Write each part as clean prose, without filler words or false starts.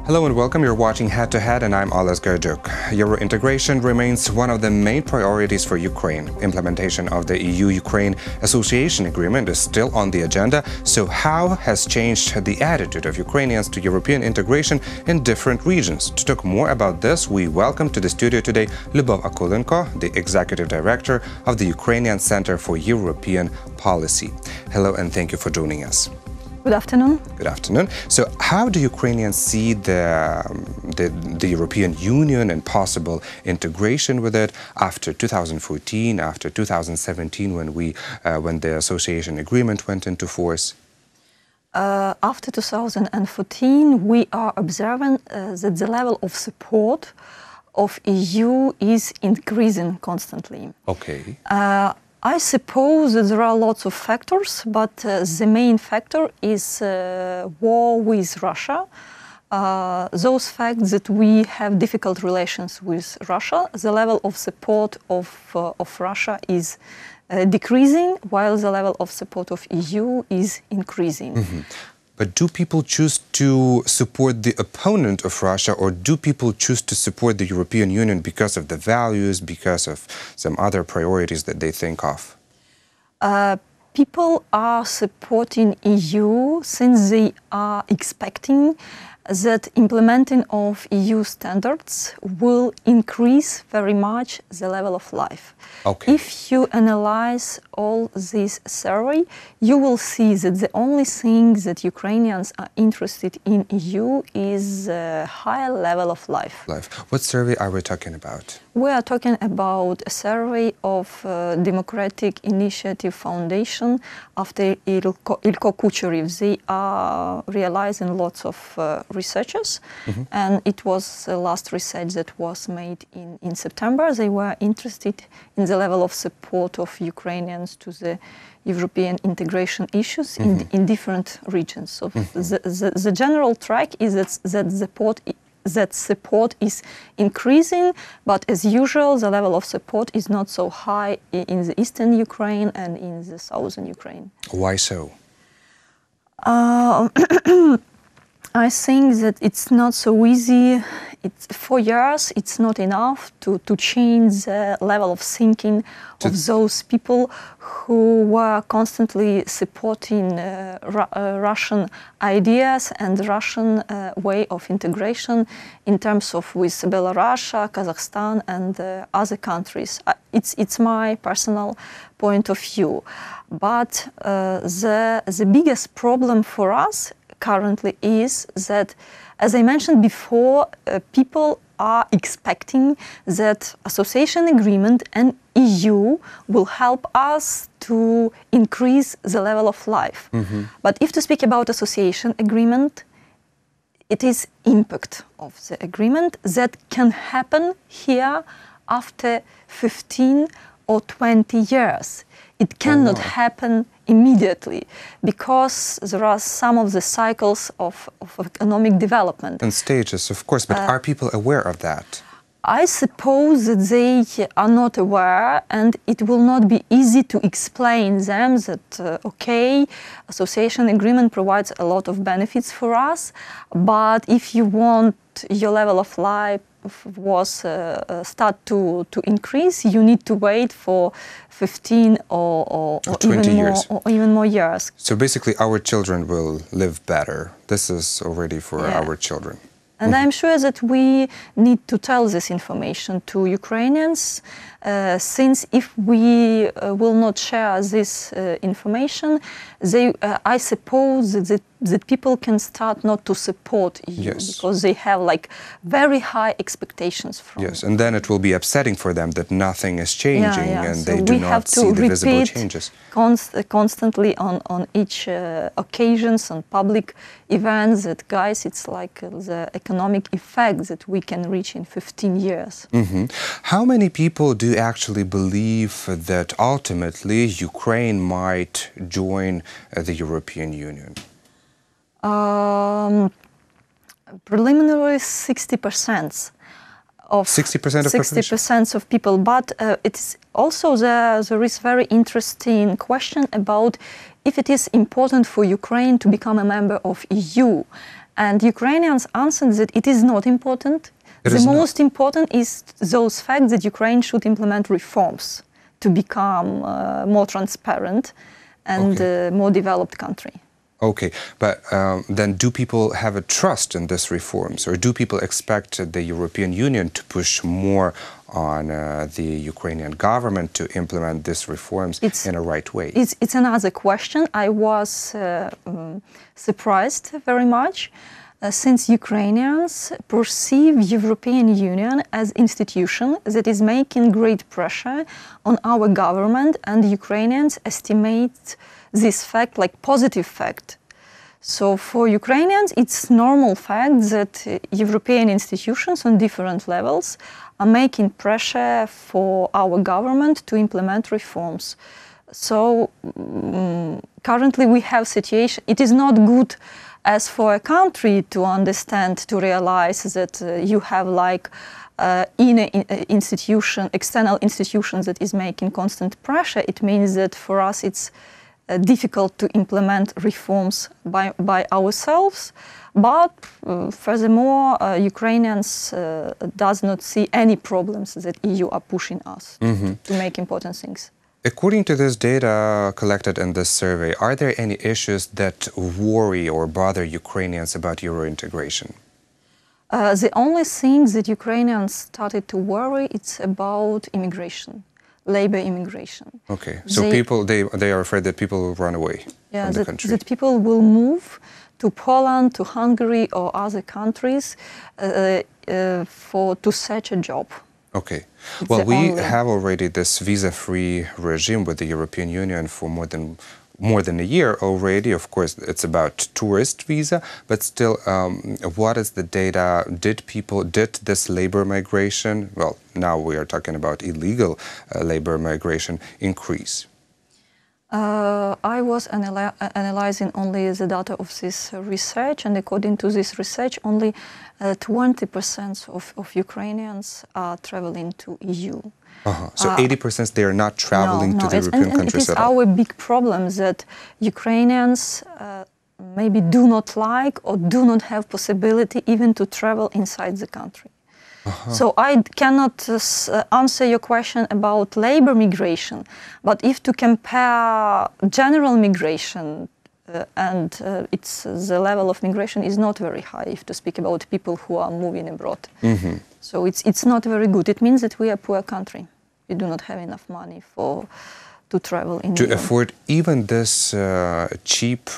Hello and welcome. You're watching Head to Head and I'm Oles Gerduk. Eurointegration remains one of the main priorities for Ukraine. Implementation of the EU-Ukraine Association Agreement is still on the agenda. So how has changed the attitude of Ukrainians to European integration in different regions? To talk more about this, we welcome to the studio today Lyubov Akulenko, the Executive Director of the Ukrainian Center for European Policy. Hello and thank you for joining us. Good afternoon. Good afternoon. So how do Ukrainians see the European Union and possible integration with it after 2014, after 2017, when the association agreement went into force? After 2014, we are observing that the level of support of EU is increasing constantly. Okay. I suppose that there are lots of factors, but the main factor is war with Russia. Those facts that we have difficult relations with Russia, the level of support of Russia is decreasing, while the level of support of EU is increasing. Mm-hmm. But do people choose to support the opponent of Russia, or do people choose to support the European Union because of the values, because of some other priorities that they think of? People are supporting EU since they are expecting that implementing of EU standards will increase very much the level of life. Okay. If you analyze all this survey, you will see that the only thing that Ukrainians are interested in EU is a higher level of life. What survey are we talking about? We are talking about a survey of Democratic Initiative Foundation after Ilko Kucherev. They are realizing lots of researches, and it was the last research that was made in September. They were interested in the level of support of Ukrainians to the European integration issues in different regions. So the general track is that support is increasing, but as usual, the level of support is not so high in the eastern Ukraine and in the southern Ukraine. Why so? I think that it's not so easy. 4 years, it's not enough to change the level of thinking of those people who were constantly supporting Russian ideas and Russian way of integration in terms of with Belarus, Kazakhstan and other countries. It's my personal point of view. But the biggest problem for us currently is that, as I mentioned before, people are expecting that association agreement and EU will help us to increase the level of life. But if to speak about association agreement, it is impact of the agreement that can happen here after 15 or 20 years. It cannot happen immediately because there are some of the cycles of economic development. And stages, of course, but are people aware of that? I suppose that they are not aware, and it will not be easy to explain them that, okay, association agreement provides a lot of benefits for us, but if you want your level of life was start to increase, you need to wait for 15 or 20 years. Or even more years. So basically our children will live better. This is already for our children. And I'm sure that we need to tell this information to Ukrainians, since if we will not share this information, I suppose that people can start not to support EU because they have like very high expectations from Yes, and then it will be upsetting for them that nothing is changing and so they do not see the visible changes. Constantly on each occasions, on public events, that guys, it's like the economic effect that we can reach in 15 years. How many people do actually believe that ultimately Ukraine might join the European Union? Preliminarily 60%. Of 60% of people, but it's also there is very interesting question about if it is important for Ukraine to become a member of EU. And Ukrainians answered that it is not important. The most important is those facts that Ukraine should implement reforms to become more transparent and more developed country. Okay, but then do people have a trust in these reforms, or do people expect the European Union to push more on the Ukrainian government to implement these reforms in a right way? It's another question. I was surprised very much since Ukrainians perceive European Union as institution that is making great pressure on our government, and Ukrainians estimate this fact like positive fact. So for Ukrainians, it's normal fact that European institutions on different levels are making pressure for our government to implement reforms. So currently we have situation, it is not good as for a country to understand, to realize that you have like in an institution, external institutions that is making constant pressure. It means that for us it's difficult to implement reforms by ourselves. But furthermore, Ukrainians does not see any problems that EU are pushing us to make important things. According to this data collected in this survey, are there any issues that worry or bother Ukrainians about Eurointegration? The only thing that Ukrainians started to worry, it's about immigration, labor immigration. Okay, so they are afraid that people will run away from the country. That people will move to Poland, to Hungary or other countries to search a job. Okay. Well, we have already this visa-free regime with the European Union for more than a year already. Of course, it's about tourist visa, but still, what is the data? Did this labor migration, well, now we are talking about illegal labor migration, increase? I was analyzing only the data of this research, and according to this research, only 20% of Ukrainians are traveling to EU. So 80% they are not traveling to the European countries at all. It is our big problem that Ukrainians maybe do not like or do not have possibility even to travel inside the country. So I cannot answer your question about labor migration, but if to compare general migration and the level of migration is not very high, if to speak about people who are moving abroad. So it's not very good. It means that we are a poor country. We do not have enough money to travel in to afford even this cheap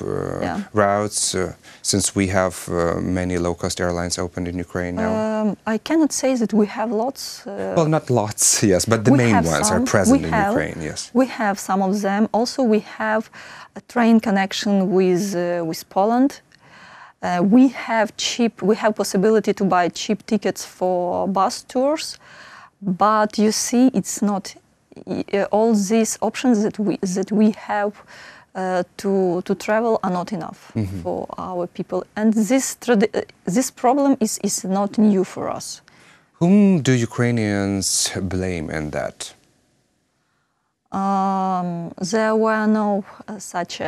routes, since we have many low-cost airlines opened in Ukraine now? I cannot say that we have lots. Well, not lots, yes, but the main ones are present in Ukraine, yes. We have some of them. Also, we have a train connection with Poland. We have possibility to buy cheap tickets for bus tours, but you see, it's not. All these options that we have to travel are not enough for our people, and this problem is not new for us. Whom do Ukrainians blame in that? There were no such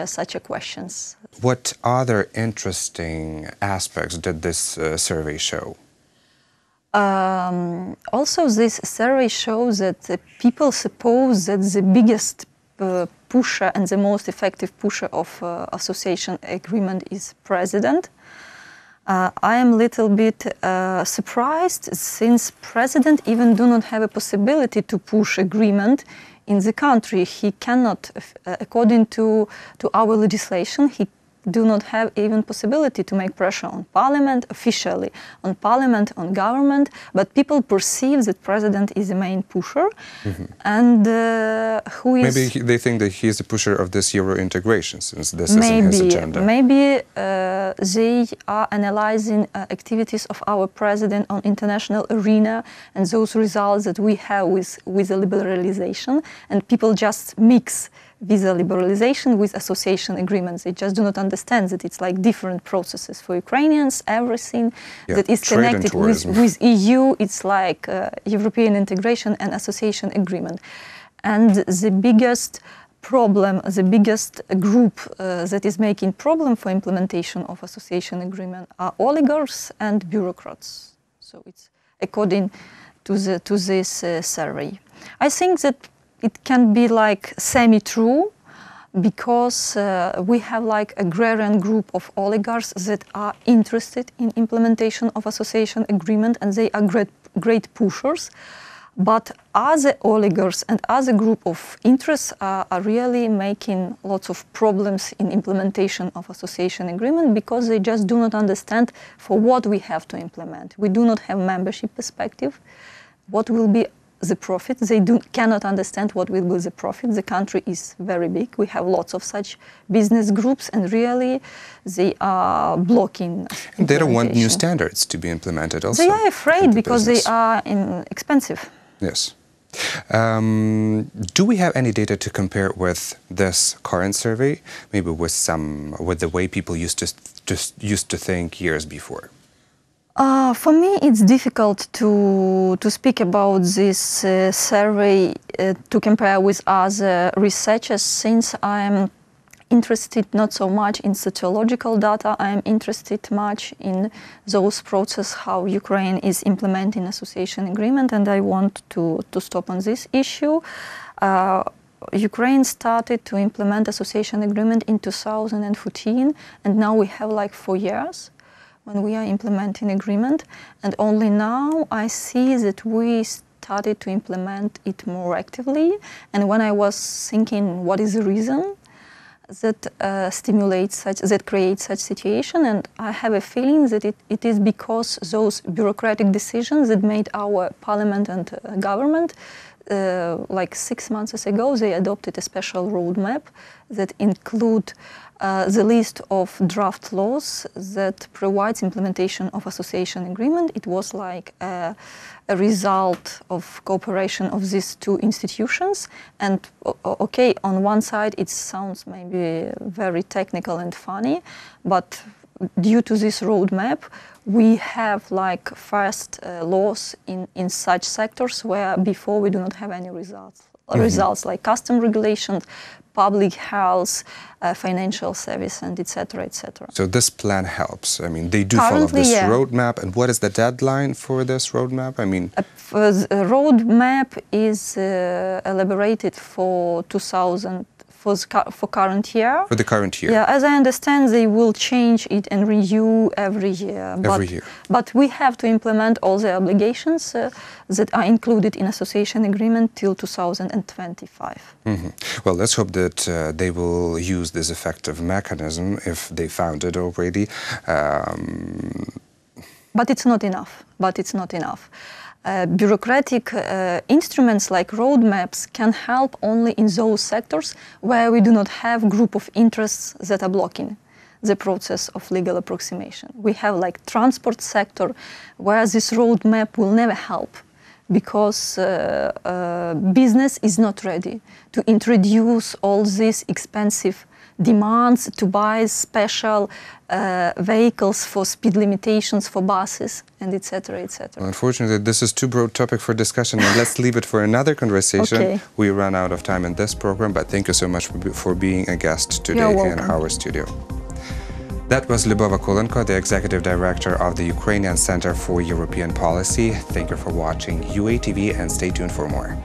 questions. What other interesting aspects did this survey show? Also, this survey shows that people suppose that the biggest pusher and the most effective pusher of association agreement is president. I am a little bit surprised, since president even do not have a possibility to push agreement in the country. He cannot, according to our legislation, he do not have even possibility to make pressure on parliament officially, on parliament, on government, but people perceive that president is the main pusher, and who is... Maybe they think that he is the pusher of this Eurointegration, since this is in his agenda. Maybe they are analyzing activities of our president on international arena and those results that we have with the liberalization, and people just mix visa liberalization with association agreements. They just do not understand that it's like different processes. For Ukrainians, everything that is connected with EU, it's like European integration and association agreement. And the biggest problem, the biggest group that is making problem for implementation of association agreement are oligarchs and bureaucrats. So it's according to this survey. I think that it can be like semi-true, because we have like agrarian group of oligarchs that are interested in implementation of association agreement, and they are great pushers. But other oligarchs and other group of interests are really making lots of problems in implementation of association agreement, because they just do not understand for what we have to implement. We do not have membership perspective. What will be the profit? They cannot understand what will be the profit. The country is very big. We have lots of such business groups, and really they are blocking. And they don't want new standards to be implemented also. They are afraid because they are expensive. Yes. Do we have any data to compare with this current survey, maybe with the way people used to think years before? For me, it's difficult to speak about this survey to compare with other researchers, since I'm interested not so much in sociological data. I'm interested much in those processes, how Ukraine is implementing association agreement, and I want to stop on this issue. Ukraine started to implement association agreement in 2014, and now we have like 4 years when we are implementing agreement, and only now I see that we started to implement it more actively. And when I was thinking what is the reason that creates such situation, and I have a feeling that it is because those bureaucratic decisions that made our parliament and government, like 6 months ago, they adopted a special roadmap that include the list of draft laws that provides implementation of association agreement. It was like a result of cooperation of these two institutions. And okay, on one side it sounds maybe very technical and funny, but due to this roadmap, we have like first laws in such sectors where before we do not have any results. Results like custom regulations, public health, financial service, and etc., etc. So this plan helps. I mean, they do follow this roadmap. And what is the deadline for this roadmap? I mean, the roadmap is elaborated for 2000. For current year. For the current year. Yeah, as I understand, they will change it and renew every year. But we have to implement all the obligations that are included in association agreement till 2025. Well, let's hope that they will use this effective mechanism if they found it already. But it's not enough. Bureaucratic instruments like roadmaps can help only in those sectors where we do not have group of interests that are blocking the process of legal approximation. We have like transport sector where this roadmap will never help, because business is not ready to introduce all these expensive demands to buy special vehicles for speed limitations for buses, and etc., etc. Well, unfortunately, this is too broad topic for discussion, and let's leave it for another conversation. Okay. We run out of time in this program, but thank you so much for being a guest today in our studio. That was Lyubov Akulenko, the Executive Director of the Ukrainian Center for European Policy. Thank you for watching UATV, and stay tuned for more.